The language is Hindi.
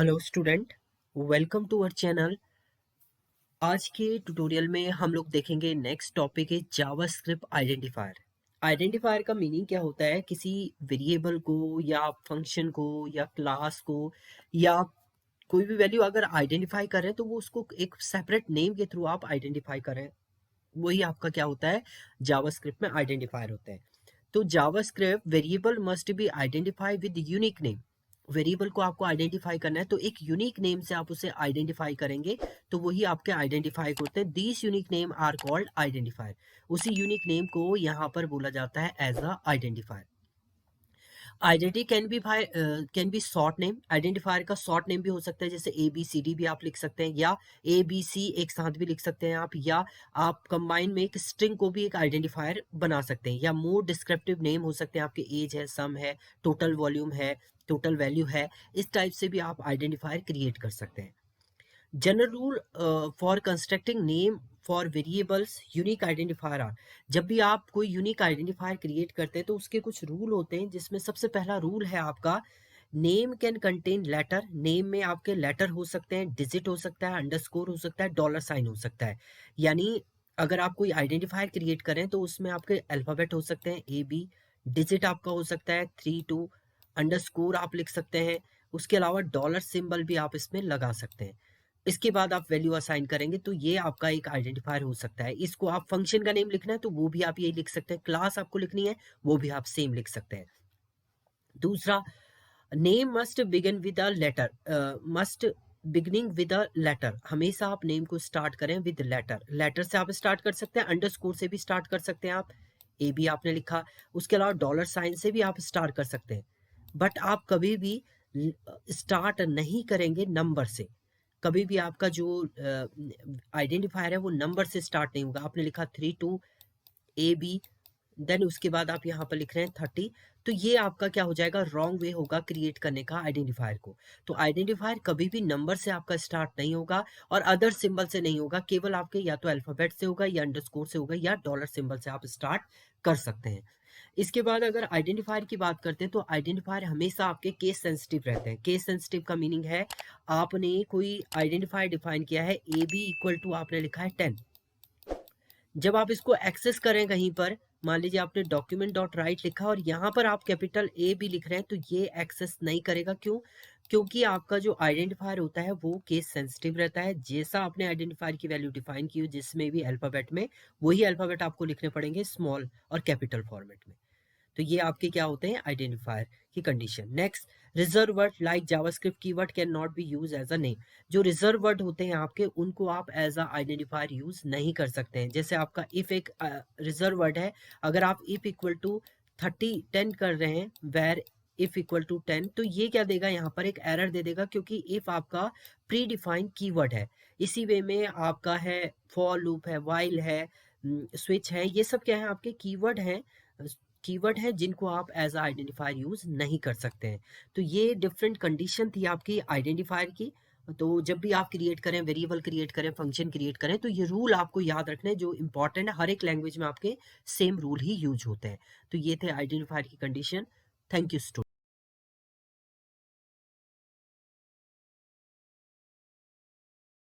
Hello student, welcome to our channel. आज के ट्यूटोरियल में हम लोग देखेंगे नेक्स्ट टॉपिक है जावास्क्रिप्ट आइडेंटिफायर। आइडेंटिफायर का मीनिंग क्या होता है? किसी वेरिएबल को या फंक्शन को या क्लास को या कोई भी वैल्यू अगर आइडेंटिफाई करें तो वो उसको एक सेपरेट नेम के थ्रू आप आइडेंटिफाई करें, वही आपका क्या होता है, जावास्क्रिप्ट में आइडेंटिफायर होता है। तो JavaScript variable must be identify with unique name. Variable को आपको आइडेंटिफाई करना है तो एक यूनिक नेम से आप उसे आइडेंटिफाई करेंगे, तो वही आपके आइडेंटिफाई होते हैं। These unique name are called identifier. उसी यूनिक नेम को यहाँ पर बोला जाता है as a identifier. Identity can be short name. Identifier का शॉर्ट नेम भी हो सकता है, जैसे ए बी सी डी भी आप लिख सकते हैं, या ए बी सी एक साथ भी लिख सकते हैं आप, या आप कंबाइन में एक स्ट्रिंग को भी एक आइडेंटिफायर बना सकते हैं, या मोर डिस्क्रिप्टिव नेम हो सकते हैं आपके, एज है, सम है, टोटल वॉल्यूम है, टोटल वैल्यू है। इस टाइप से भी आप आइडेंटिफायर क्रिएट कर सकते हैं। General rule for constructing name for variables unique identifier are. जब भी आप कोई यूनिक आइडेंटिफायर क्रिएट करते हैं तो उसके कुछ रूल होते हैं, जिसमें सबसे पहला रूल है आपका, name can contain letter. Name में आपके लेटर हो सकते हैं, डिजिट हो सकता है, अंडरस्कोर हो सकता है, डॉलर साइन हो सकता है। यानी अगर आप कोई आइडेंटिफायर क्रिएट करें तो उसमें आपके अल्फाबेट हो सकते हैं, ए बी, डिजिट आपका हो सकता है 3 2, अंडरस्कोर आप लिख सकते हैं, उसके अलावा डॉलर सिंबल भी आप इसमें लगा सकते हैं। इसके बाद आप वैल्यू असाइन करेंगे तो ये आपका एक आइडेंटिफायर हो सकता है। इसको आप फंक्शन का नेम लिखना है तो वो भी आप ये लिख सकते हैं, क्लास आपको लिखनी है वो भी आप सेम लिख सकते हैं। दूसरा, name must begin with a letter. Must beginning with a letter. हमेशा आप नेम को स्टार्ट करें विद लेटर। लेटर से आप स्टार्ट कर सकते हैं, अंडरस्कोर से भी स्टार्ट कर सकते हैं आप, ए बी आपने लिखा, उसके अलावा डॉलर साइन से भी आप स्टार्ट कर सकते हैं। बट आप कभी भी स्टार्ट नहीं करेंगे नंबर से। कभी भी आपका जो आइडेंटिफायर है वो नंबर से स्टार्ट नहीं होगा। आपने लिखा 3 2 ए बी, देन उसके बाद आप यहाँ पर लिख रहे हैं 30, तो ये आपका क्या हो जाएगा, रॉन्ग वे होगा क्रिएट करने का आइडेंटिफायर को। तो आइडेंटिफायर कभी भी नंबर से आपका स्टार्ट नहीं होगा और अदर सिंबल से नहीं होगा, केवल आपके या तो अल्फाबेट से होगा या अंडरस्कोर से होगा या डॉलर सिंबल से आप स्टार्ट कर सकते हैं। इसके बाद अगर आइडेंटिफायर की बात करते हैं तो आइडेंटिफायर हमेशा आपके केस सेंसिटिव रहते हैं। केस सेंसिटिव का मीनिंग है, आपने कोई आइडेंटिफायर डिफाइन किया है, ए बी इक्वल टू आपने लिखा है 10। जब आप इसको एक्सेस करें कहीं पर, मान लीजिए आपने डॉक्यूमेंट डॉट राइट लिखा और यहाँ पर आप कैपिटल ए भी लिख रहे हैं, तो ये एक्सेस नहीं करेगा। क्यों? क्योंकि आपका जो आइडेंटिफायर होता है वो केस सेंसिटिव रहता है। जैसा आपने आइडेंटिफायर की वैल्यू डिफाइन की हो जिसमें भी अल्फाबेट में, वही अल्फाबेट आपको लिखने पड़ेंगे स्मॉल और कैपिटल फॉर्मेट में। तो ये आपके क्या होते हैं, आइडेंटिफायर की condition. Next, reserve word like JavaScript keyword can not be use as a name. जो रिजर्व वर्ड होते हैं आपके, उनको आप एज अ आइडेंटिफायर यूज नहीं कर सकते हैं। जैसे आपका इफ एक रिजर्व वर्ड है, अगर आप इफ इक्वल टू 10 कर रहे हैं, वेर इफ इक्वल टू 10, तो ये क्या देगा, यहाँ पर एक एरर दे देगा, क्योंकि इफ आपका प्री डिफाइंड कीवर्ड है। इसी वे में आपका है फॉर लूप है, वाइल है, स्विच है, ये सब क्या है, आपके कीवर्ड हैं। कीवर्ड है जिनको आप एज आइडेंटिफायर यूज नहीं कर सकते हैं। तो ये डिफरेंट कंडीशन थी आपकी आइडेंटिफायर की। तो जब भी आप क्रिएट करें, वेरिएबल क्रिएट करें, फंक्शन क्रिएट करें, तो ये रूल आपको याद रखने हैं जो इंपॉर्टेंट है। हर एक लैंग्वेज में आपके सेम रूल ही यूज होते हैं। तो ये थे आइडेंटिफायर की कंडीशन। Thank you student.